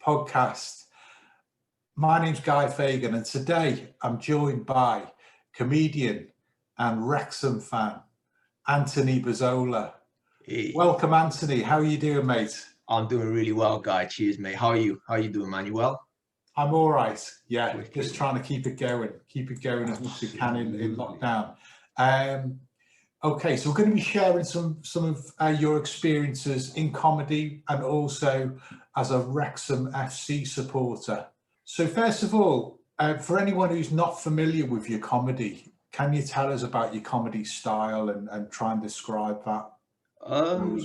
podcast. My name's Guy Fagan, and today I'm joined by comedian and Wrexham fan, Anthony Bozzola. Hey, Welcome, Anthony. How are you doing, mate? I'm doing really well, Guy. Cheers, mate. How are you? How are you doing, man? You well? I'm all right. Yeah, Wicked, just man. trying to keep it going as much as we can in Absolutely. lockdown. Okay, so we're going to be sharing some of your experiences in comedy and also as a Wrexham FC supporter. So first of all, for anyone who's not familiar with your comedy, can you tell us about your comedy style and try and describe that for us?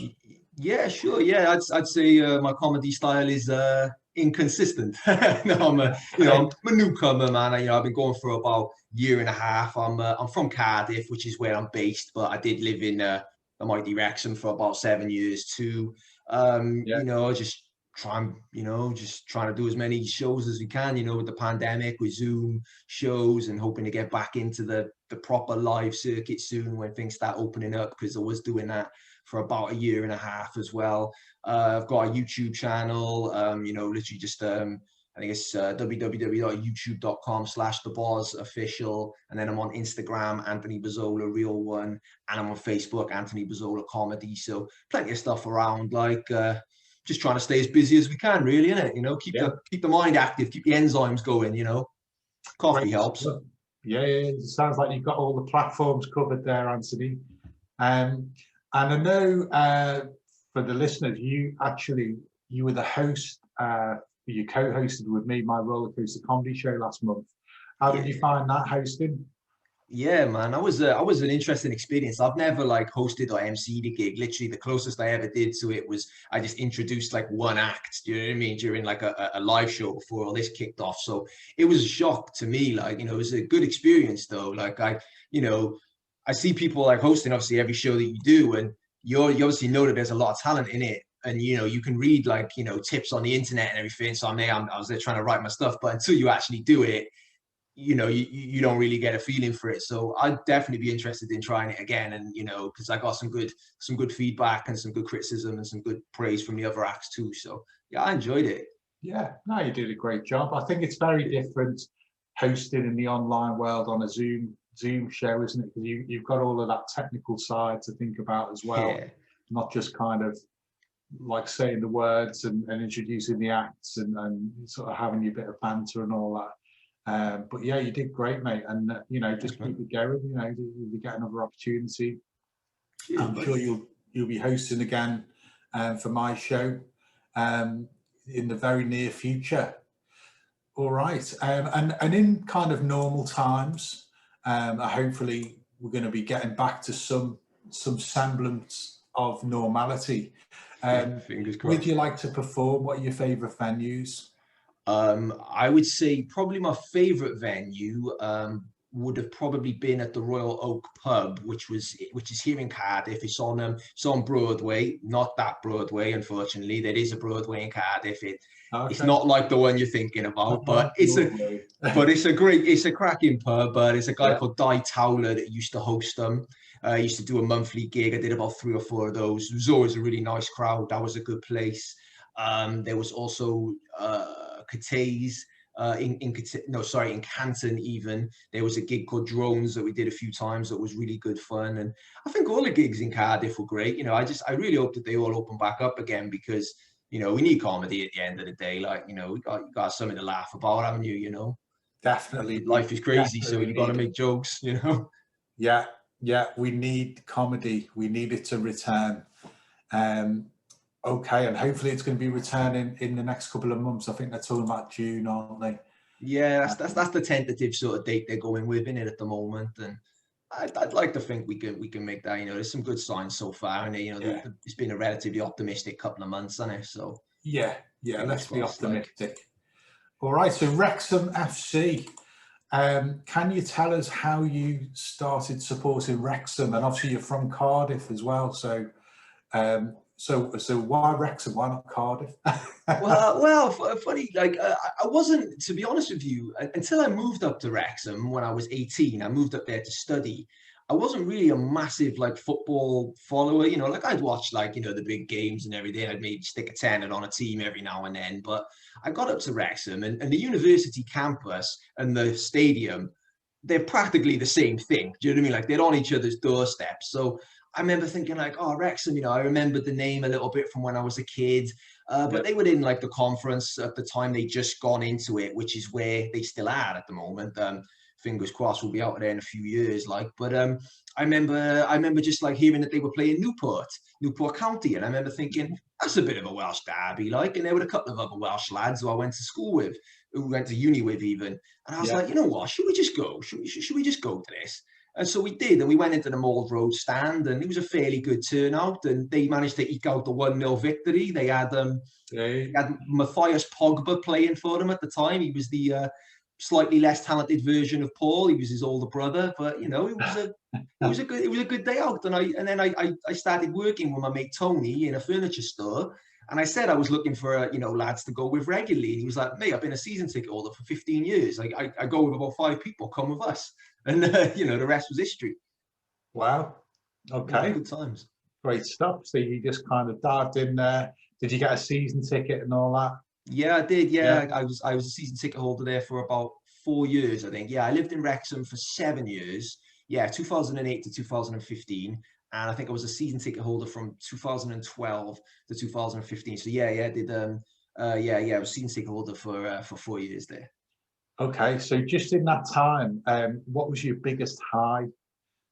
Yeah, sure. Yeah, I'd say my comedy style is inconsistent. No, Okay. I'm a newcomer, man. I've been going for about a year and a half. I'm from Cardiff, which is where I'm based, but I did live in the mighty Wrexham for about 7 years too. Yeah. Just just trying to do as many shows as we can. With the pandemic, with Zoom shows, and hoping to get back into the proper live circuit soon when things start opening up. Because I was doing that for about a year and a half as well. I've got a YouTube channel, literally just, I think it's www.youtube.com/thebozofficial. And then I'm on Instagram, Anthony Bozzola, real one. And I'm on Facebook, Anthony Bozzola Comedy. So plenty of stuff around, just trying to stay as busy as we can, really, innit? Yeah. Keep the mind active, keep the enzymes going, Coffee Great helps. stuff. Yeah. It sounds like you've got all the platforms covered there, Anthony. And I know for the listeners, you were the host, you co-hosted with me my roller coaster comedy show last month. How did you find that hosting? Yeah, man, I was an interesting experience. I've never hosted or emceed a gig. Literally, the closest I ever did to it was I just introduced one act. Do you know what I mean? During a live show before all this kicked off. So it was a shock to me. It was a good experience though. I see people hosting obviously every show that you do, and you obviously know that there's a lot of talent in it. And you can read tips on the internet and everything. So I was there trying to write my stuff, but until you actually do it, you don't really get a feeling for it. So I'd definitely be interested in trying it again. And because I got some good feedback and some good criticism and some good praise from the other acts too. So yeah, I enjoyed it. Yeah, no, you did a great job. I think it's very different hosting in the online world on a Zoom show, isn't it? Because you've got all of that technical side to think about as well, Yeah. not just kind of saying the words and introducing the acts and sort of having your bit of banter and all that. But yeah, you did great, mate, and just keep it going. You'll get another opportunity. Cheers, I'm buddy. sure you'll be hosting again for my show in the very near future. All right, and in kind of normal times, hopefully we're going to be getting back to some semblance of normality. Fingers Where crossed. do you like to perform? What are your favourite venues? I would say probably my favorite venue would have probably been at the Royal Oak Pub, which is here in Cardiff. It's on Broadway, not that Broadway, unfortunately. There is a Broadway in Cardiff. It's not like the one you're thinking about, but it's a cracking pub. There's a guy called Di Towler that used to host them. I used to do a monthly gig. I did about 3 or 4 of those. It was always a really nice crowd. That was a good place. There was also Catay's in Canton even. There was a gig called Drones that we did a few times that was really good fun. And I think all the gigs in Cardiff were great. I really hope that they all open back up again because, we need comedy at the end of the day. You got something to laugh about, haven't you? Definitely. Life is crazy, so you got to make jokes, Yeah, we need comedy. We need it to return. Okay, and hopefully it's going to be returning in the next couple of months. I think they're talking about June, aren't they? Yeah, that's the tentative sort of date they're going with in it at the moment, and I'd like to think we can make that. There's some good signs so far, and it's been a relatively optimistic couple of months, hasn't it? So yeah, let's be crossed, optimistic. All right, so Wrexham FC. Can you tell us how you started supporting Wrexham? And obviously you're from Cardiff as well, so so why Wrexham? Why not Cardiff? Funny. I wasn't, to be honest with you, until I moved up to Wrexham when I was 18. I moved up there to study. I wasn't really a massive like football follower, you know, like I'd watch like, you know, the big games and everything. I'd maybe stick a tenner on a team every now and then, but I got up to Wrexham and the university campus and the stadium, they're practically the same thing. Do you know what I mean? Like they're on each other's doorsteps. So I remember thinking like, oh, Wrexham, you know, I remembered the name a little bit from when I was a kid, but they were in like the conference at the time. They'd just gone into it, which is where they still are at the moment. Fingers crossed we'll be out there in a few years. Like, but I remember just like hearing that they were playing Newport County, and I remember thinking that's a bit of a Welsh derby, like, and there were a couple of other Welsh lads who I went to school with, who went to uni with even, and I was like, you know what, should we just go? Should we just go to this? And so we did, and we went into the Mould Road stand, and it was a fairly good turnout, and they managed to eke out the 1-0 victory. They had Matthias Pogba playing for them at the time. He was the slightly less talented version of Paul. He was his older brother, but you know, it was a good day out. And then I started working with my mate Tony in a furniture store, and I said I was looking for lads to go with regularly. And he was like, mate, I've been a season ticket holder for 15 years. I go with about 5 people. Come with us, and the rest was history. Wow. Okay. Yeah, good times. Great stuff. So you just kind of dived in there. Did you get a season ticket and all that? Yeah, I did. Yeah, I was a season ticket holder there for about 4 years, I think. Yeah, I lived in Wrexham for 7 years. Yeah, 2008 to 2015. And I think I was a season ticket holder from 2012 to 2015. So yeah, I did. I was season ticket holder for 4 years there. Okay, so just in that time, what was your biggest high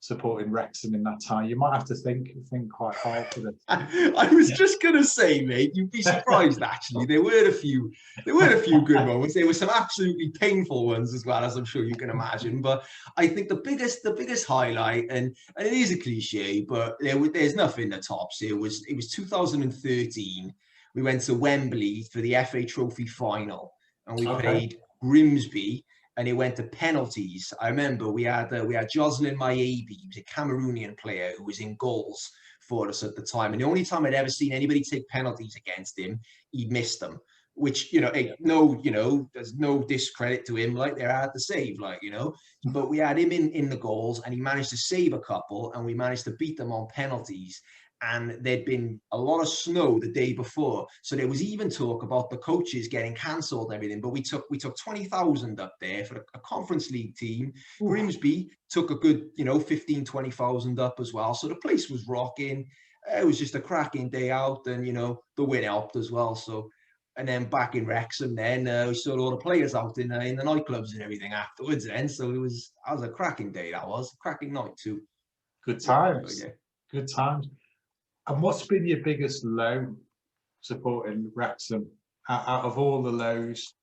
supporting Wrexham in that time? You might have to think quite hard for this. I was just gonna say, mate, you'd be surprised actually. There were a few good moments. There were some absolutely painful ones as well, as I'm sure you can imagine. But I think the biggest highlight, and it is a cliche, but there's nothing that tops it. It was 2013. We went to Wembley for the FA Trophy final, and we played Grimsby, and it went to penalties. I remember we had Jocelyn Maebi, he was a Cameroonian player who was in goals for us at the time. And the only time I'd ever seen anybody take penalties against him, he missed them. Which, there's no discredit to him, like they're hard to save, but we had him in the goals, and he managed to save a couple, and we managed to beat them on penalties. And there'd been a lot of snow the day before, so there was even talk about the coaches getting cancelled and everything. But we took 20,000 up there for a Conference League team. Ooh. Grimsby took a good 15,000-20,000 up as well. So the place was rocking. It was just a cracking day out, and the win helped as well. So, and then back in Wrexham, then we saw all the players out in the nightclubs and everything afterwards. Then so that was a cracking day. That was a cracking night too. Good times. Yeah. Good times. And what's been your biggest low supporting Wrexham out of all the lows?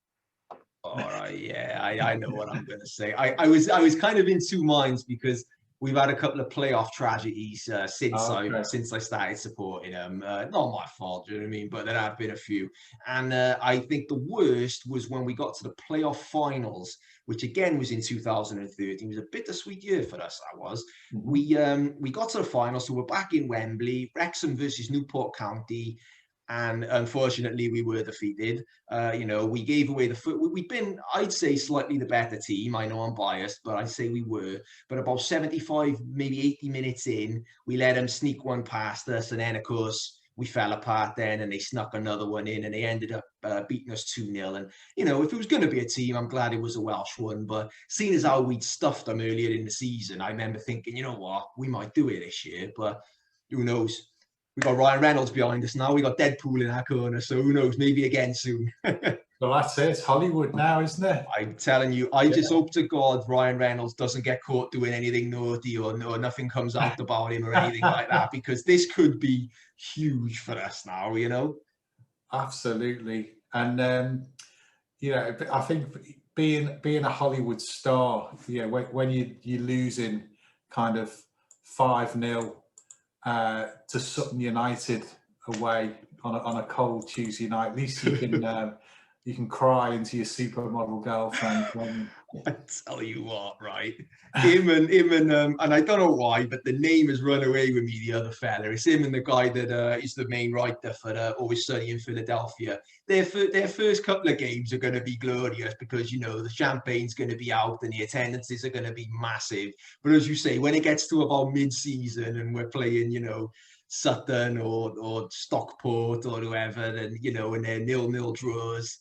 All right, yeah, I know what I'm going to say. I was kind of in two minds, because we've had a couple of playoff tragedies since I started supporting them. Not my fault, do you know what I mean? But there have been a few. And I think the worst was when we got to the playoff finals, which again was in 2013. It was a bittersweet year for us, that was. Mm-hmm. We got to the finals, so we're back in Wembley, Wrexham versus Newport County. And unfortunately, we were defeated. We gave away the foot. We'd been, I'd say, slightly the better team. I know I'm biased, but I'd say we were. But about 75, maybe 80 minutes in, we let them sneak one past us. And then, of course, we fell apart then, and they snuck another one in, and they ended up beating us 2-0. And, if it was going to be a team, I'm glad it was a Welsh one. But seeing as how we'd stuffed them earlier in the season, I remember thinking, you know what, we might do it this year. But who knows? We got Ryan Reynolds behind us now. We got Deadpool in our corner, so who knows? Maybe again soon. Well, that's it. It's Hollywood now, isn't it? I'm telling you, I just hope to God Ryan Reynolds doesn't get caught doing anything naughty, or nothing comes out about him or anything like that, because this could be huge for us now. Absolutely, and I think being a Hollywood star, when you're losing kind of 5-0. To Sutton United away on a cold Tuesday night, at least you can you can cry into your supermodel girlfriend. I tell you what, right? Him and I don't know why, but the name has run away with me. The other fella, it's him and the guy that is the main writer for Always Sunny in Philadelphia. Their first couple of games are going to be glorious because the champagne's going to be out and the attendances are going to be massive. But as you say, when it gets to about mid-season and we're playing, Sutton or Stockport or whoever, then and they're 0-0 draws.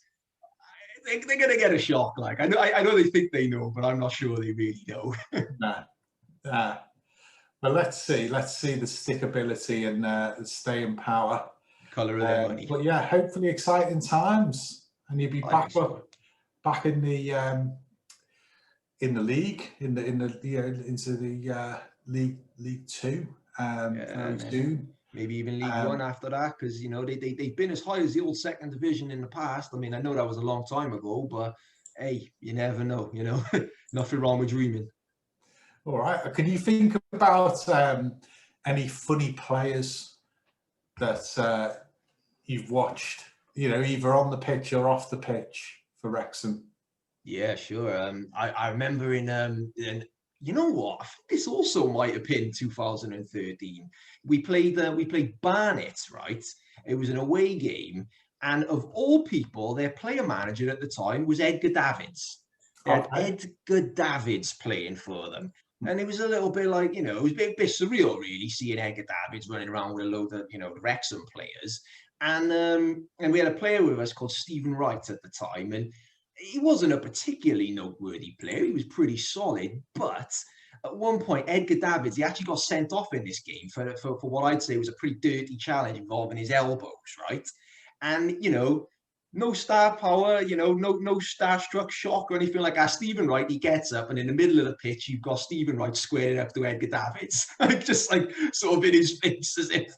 They're going to get a shock. Like I know they think they know, but I'm not sure they really know. But let's see the stickability and the staying power. Colour of their money. But yeah, hopefully exciting times, and you'll be back in the league, into the League Two very soon. Maybe even League One after that, because they've been as high as the old second division in the past. I mean, I know that was a long time ago, but hey, you never know. Nothing wrong with dreaming. All right. Can you think about any funny players that you've watched? Either on the pitch or off the pitch for Wrexham. Yeah, sure. I remember in you know what? I think this also might have been 2013. We played Barnet, right? It was an away game, and of all people, their player manager at the time was Edgar Davids. They had Edgar Davids playing for them, and it was a little bit like it was a bit surreal, really, seeing Edgar Davids running around with a load of the Wrexham players, and we had a player with us called Stephen Wright at the time, and he wasn't a particularly noteworthy player. He was pretty solid, but at one point, Edgar Davids, he actually got sent off in this game for what I'd say was a pretty dirty challenge involving his elbows, right? And, no star power, no starstruck shock or anything like that. Stephen Wright, he gets up, and in the middle of the pitch, you've got Stephen Wright squaring up to Edgar Davids, just sort of in his face as if,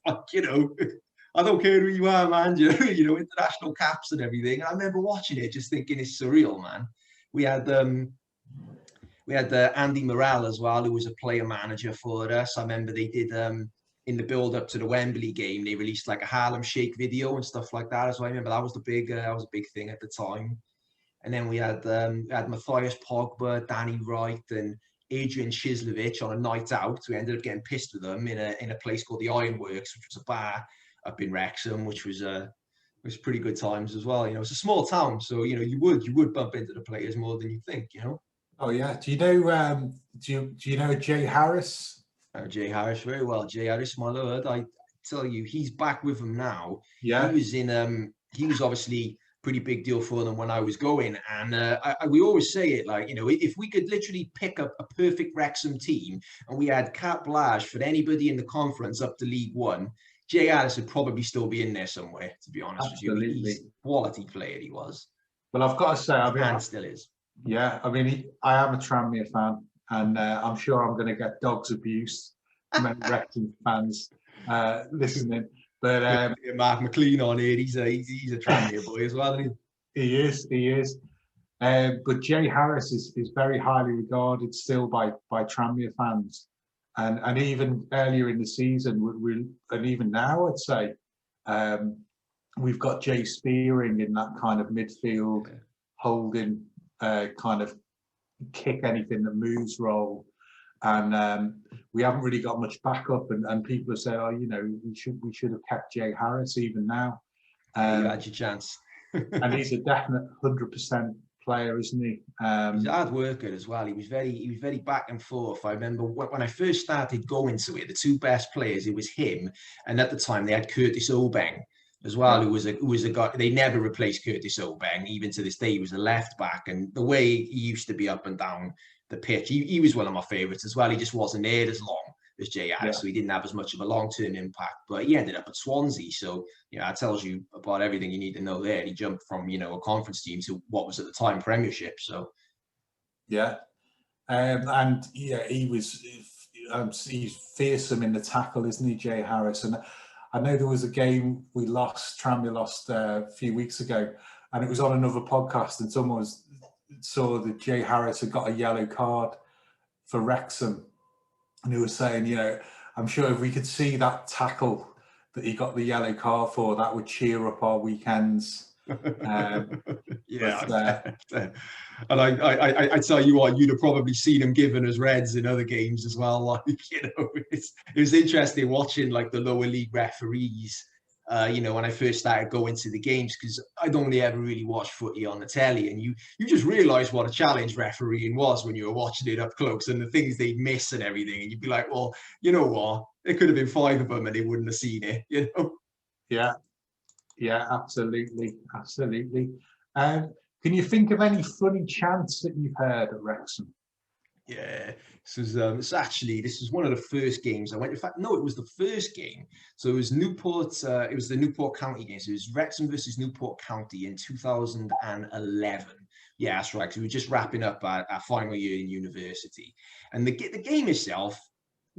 I don't care who you are, man. International caps and everything. And I remember watching it, just thinking it's surreal, man. We had Andy Morel as well, who was a player manager for us. I remember they did in the build up to the Wembley game, they released like a Harlem Shake video and stuff like that. So I remember that was a big thing at the time. And then we had Matthias Pogba, Danny Wright, and Adrian Chislovich on a night out. We ended up getting pissed with them in a place called the Ironworks, which was a bar up in Wrexham, which was pretty good times as well. It's a small town, so you would bump into the players more than you think. Oh yeah. Do you know Jay Harris? Jay Harris very well. Jay Harris, my lord. I tell you, he's back with them now. Yeah. He was obviously pretty big deal for them when I was going, and we always say it if we could literally pick up a perfect Wrexham team and we had carte blanche for anybody in the conference up to League One, Jay Harris would probably still be in there somewhere, to be honest with you. He's a quality player, he was. Well, I've got to say, and still is. Yeah, I am a Tranmere fan, and I'm sure I'm going to get dogs abuse from any Wrexham fans listening. But Mark McLean on here, he's a Tranmere boy as well, isn't he? He is. But Jay Harris is very highly regarded still by Tranmere fans. And even earlier in the season, and even now, I'd say, we've got Jay Spearing in that kind of midfield, holding, kind of kick anything that moves role. And we haven't really got much backup. And people have said, we should have kept Jay Harris even now. You had your chance. And he's a definite 100% player, isn't he? He's a hard worker as well. He was very back and forth. I remember when I first started going to it, the two best players, it was him, and at the time they had Curtis Obeng as well, who was a guy. They never replaced Curtis Obeng, even to this day. He was a left back, and the way he used to be up and down the pitch, he was one of my favourites as well. He just wasn't there as long as Jay Harris, so he didn't have as much of a long-term impact, but he ended up at Swansea, so that tells you about everything you need to know there. He jumped from a conference team to what was at the time Premiership. So he's fearsome in the tackle, isn't he, Jay Harris? And I know there was a game Tranmere lost a few weeks ago, and it was on another podcast, and someone saw that Jay Harris had got a yellow card for Wrexham. And he was saying, I'm sure if we could see that tackle that he got the yellow card for, that would cheer up our weekends. Yeah, But and I tell you what, you'd have probably seen him given as reds in other games as well. Like, it was interesting watching like the lower league referees. When I first started going to the games, because I'd only ever really watched footy on the telly, and you just realise what a challenge refereeing was when you were watching it up close, and the things they'd miss and everything, and you'd be like, well, you know what? It could have been 5 of them, and they wouldn't have seen it. yeah, yeah, absolutely, absolutely. Can you think of any funny chants that you've heard at Wrexham? Yeah, this was one of the first games I went. In fact, no, it was the first game. So it was Newport. It was the Newport County game. So it was Wrexham versus Newport County in 2011. Yeah, that's right. So we were just wrapping up our final year in university, and the game itself,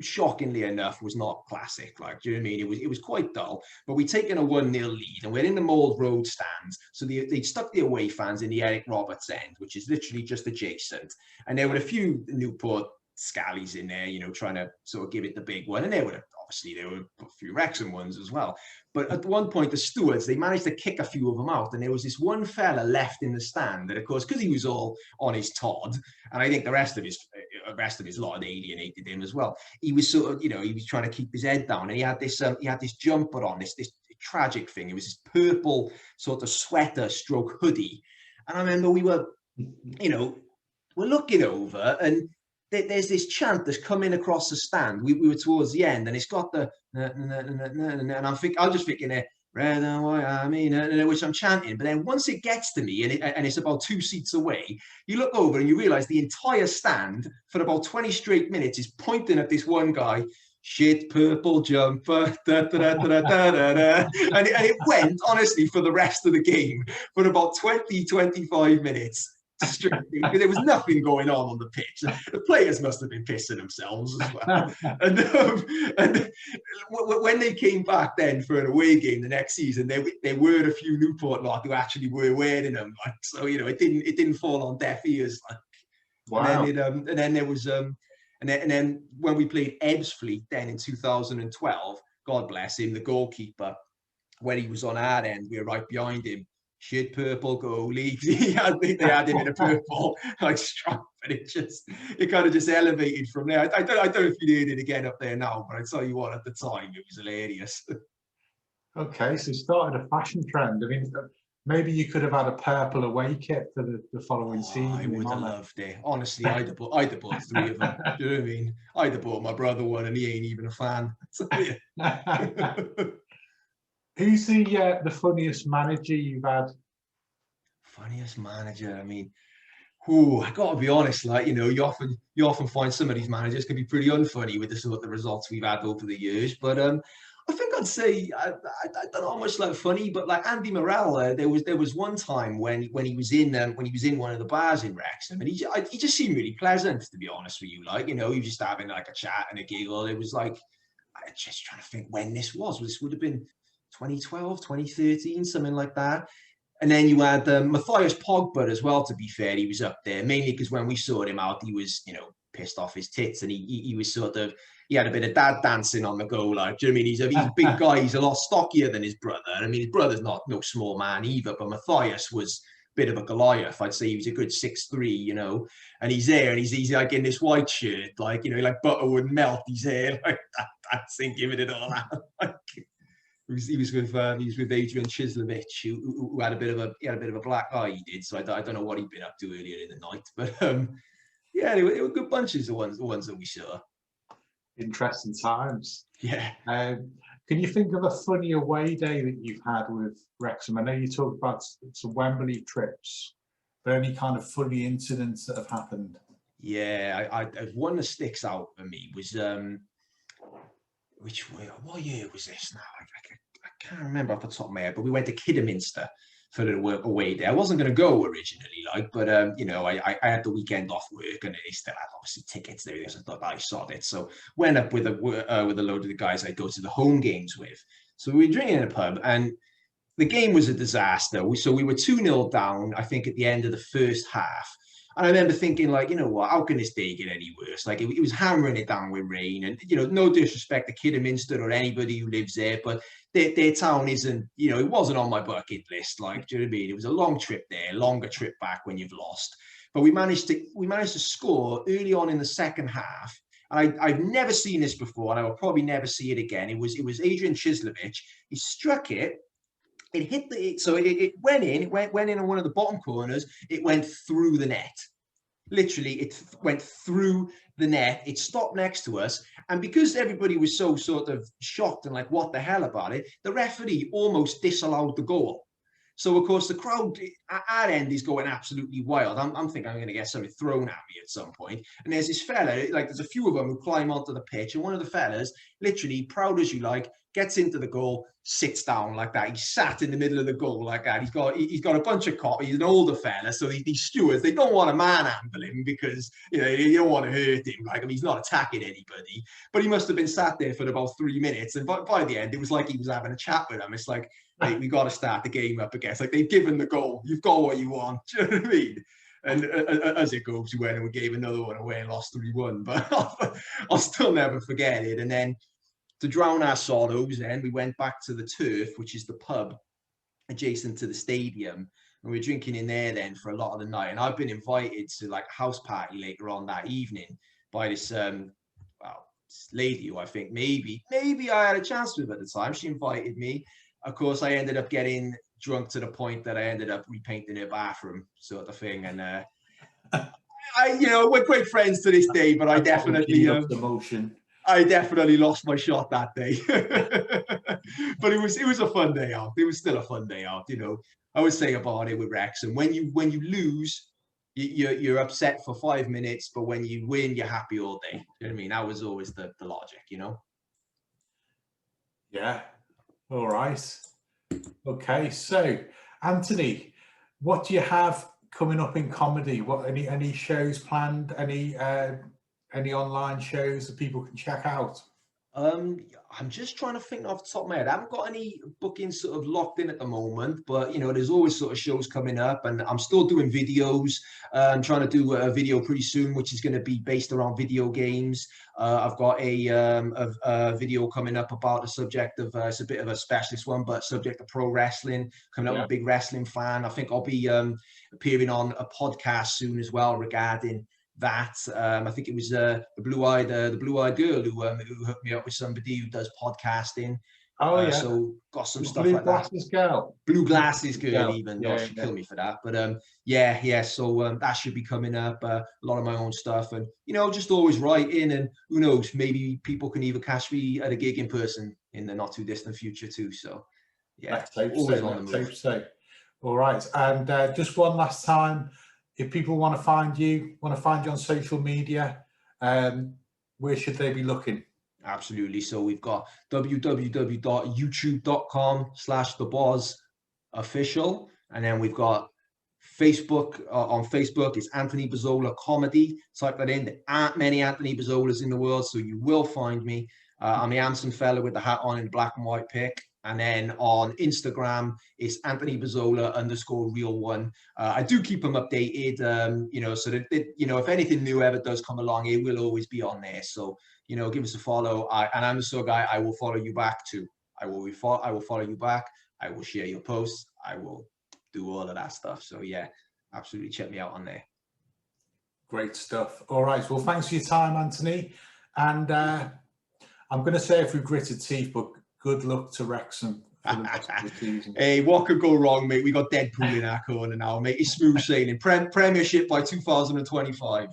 shockingly enough, was not classic. Like, do you know what I mean? It was quite dull. But we'd taken a 1-0 lead, and we're in the Mould Road stands. So they'd stuck the away fans in the Eric Roberts end, which is literally just adjacent. And there were a few Newport scallies in there, trying to sort of give it the big one. And there were a few Wrexham ones as well. But at one point, the stewards, they managed to kick a few of them out. And there was this one fella left in the stand that, of course, because he was all on his Todd, and I think the rest of his lot alienated him as well. He was sort of, he was trying to keep his head down, and he had this jumper on, this tragic thing. It was this purple sort of sweater stroke hoodie. And I remember we're looking over, and there's this chant that's coming across the stand. We were towards the end, and it's got the and I'm just thinking red and white, I mean, which I'm chanting. But then once it gets to me, and it's about 2 seats away, you look over and you realise the entire stand for about 20 straight minutes is pointing at this one guy. Shit purple jumper, da, da, da, da, da, da, da. And it went, honestly, for the rest of the game for about 20-25 minutes. Because there was nothing going on the pitch. The players must have been pissing themselves as well. and when they came back then for an away game the next season, there were a few Newport lot who actually were wearing them. Like, so it didn't fall on deaf ears. Like. Wow. And then there was and then when we played Ebbsfleet then in 2012, God bless him, the goalkeeper, when he was on our end, we were right behind him. Shit purple goalie. They had him in a purple like stripe, and it kind of just elevated from there. I don't know if you did it again up there now, but I tell you what, at the time it was hilarious. Okay, so started a fashion trend. I mean, maybe you could have had a purple away kit for the following season. I would have loved it. Honestly, I'd have bought 3 of them. Do you know what I mean? I'd have bought my brother one, and he ain't even a fan. So, yeah. Who's the funniest manager you've had? Funniest manager? I mean, I got to be honest. Like, you often find some of these managers can be pretty unfunny with the sort of results we've had over the years. But I think I'd say I don't know how much like funny, but like Andy Morel, there was one time when he was in one of the bars in Wrexham, and he just seemed really pleasant, to be honest with you. Like, he was just having like a chat and a giggle. It was like, I'm just trying to think when this was. This would have been 2012, 2013, something like that. And then you had Matthias Pogba as well, to be fair. He was up there, mainly because when we sorted him out, he was, pissed off his tits, and he was sort of, he had a bit of dad dancing on the go. Like, do you know what I mean? He's a big guy. He's a lot stockier than his brother. I mean, his brother's no small man either, but Matthias was a bit of a Goliath. I'd say he was a good 6'3", and he's there, and he's like in this white shirt, like, like butter wouldn't melt. He's there, like dancing, giving it all out. He was with Adrian Chislevich, who had a bit of a black eye. He did, so I don't know what he'd been up to earlier in the night, but yeah, they were good bunches. The ones that we saw. Interesting times. Yeah. Can you think of a funny away day that you've had with Wrexham? I know you talked about some Wembley trips, but any kind of funny incidents that have happened? Yeah, one that sticks out for me was what year was this now? I can't remember off the top of my head, but we went to Kidderminster for the away day. I wasn't going to go originally, but I had the weekend off work, and they still had obviously tickets there. So I thought I saw it, so went up with a load of the guys I go to the home games with. So we were drinking in a pub, and the game was a disaster. So we were 2-0 down, I think, at the end of the first half. And I remember thinking, like, you know what, how can this day get any worse? Like, it was hammering it down with rain. And, you know, no disrespect to Kidderminster or anybody who lives there, but their town isn't, you know, it wasn't on my bucket list. Like, do you know what I mean? It was a long trip there, longer trip back when you've lost. But we managed to score early on in the second half. And I've never seen this before, and I will probably never see it again. It was Adrian Chislovich. He struck it. It hit it went in. It went in on one of the bottom corners. It went through the net. Literally, it went through the net. It stopped next to us, and because everybody was so sort of shocked and like, "What the hell" about it, the referee almost disallowed the goal. So, of course, the crowd at our end is going absolutely wild. I'm thinking I'm going to get something thrown at me at some point. And there's this fella, like there's a few of them who climb onto the pitch. And one of the fellas, literally, proud as you like, gets into the goal, sits down like that. He sat in the middle of the goal like that. He's got a bunch of cops. He's an older fella. So these stewards, they don't want to manhandle him because, you know, you don't want to hurt him. Like, I mean, he's not attacking anybody. But he must have been sat there for about 3 minutes. And by the end, it was like he was having a chat with them. It's like, hey, we got to start the game up again. It's like, they've given the goal. You've got what you want. Do you know what I mean? And as it goes, we went and we gave another one away and lost 3-1. But I'll still never forget it. And then to drown our sorrows, then we went back to the Turf, which is the pub adjacent to the stadium. And we were drinking in there then for a lot of the night. And I've been invited to like a house party later on that evening by this lady who I think maybe I had a chance with at the time. She invited me. Of course, I ended up getting drunk to the point that I ended up repainting her bathroom, sort of thing. And we're great friends to this day, but I definitely I definitely lost my shot that day. But it was a fun day out. It was still a fun day out. You know, I would say about it with Wrexham, when you lose, you're upset for 5 minutes, but when you win, you're happy all day. You know what I mean? That was always the logic, you know? Yeah. All right. Okay. So, Anthony, what do you have coming up in comedy? What any shows planned? Any online shows that people can check out? I'm just trying to think off the top of my head. I haven't got any bookings sort of locked in at the moment, but you know, there's always sort of shows coming up, and I'm still doing videos. I'm trying to do a video pretty soon, which is going to be based around video games. I've got a video coming up about the subject of it's a bit of a specialist one, but subject of pro wrestling. Coming up, I'm a big wrestling fan. I think I'll be appearing on a podcast soon as well regarding that. I think it was the blue-eyed girl who hooked me up with somebody who does podcasting. Oh yeah. So got some stuff Blue like glasses that. Girl. Blue glasses girl, even though she'd yeah. kill me for that. But yeah. So that should be coming up. A lot of my own stuff, and you know, just always writing. And who knows, maybe people can even catch me at a gig in person in the not too distant future too. So yeah, always on the move. All right, and just one last time. If people want to find you on social media, where should they be looking? Absolutely. So we've got www.youtube.com/thebozofficial. And then we've got Facebook. On Facebook, it's Anthony Bozzola Comedy. Type that in. There aren't many Anthony Bozzolas in the world, so you will find me. I'm the handsome fella with the hat on in the black and white pic. And then on Instagram, it's Anthony Bozzola _real1. I do keep them updated, you know, so that, you know, if anything new ever does come along, it will always be on there. So, you know, give us a follow. And I'm the sort of guy, I will follow you back too. I will follow you back. I will share your posts. I will do all of that stuff. So yeah, absolutely check me out on there. Great stuff. All right. Well, thanks for your time, Anthony. And I'm going to say it through gritted teeth, but good luck to Wrexham for the rest of the season. Hey, what could go wrong, mate? We got Deadpool in our corner now, mate. It's smooth sailing. Premiership by 2025.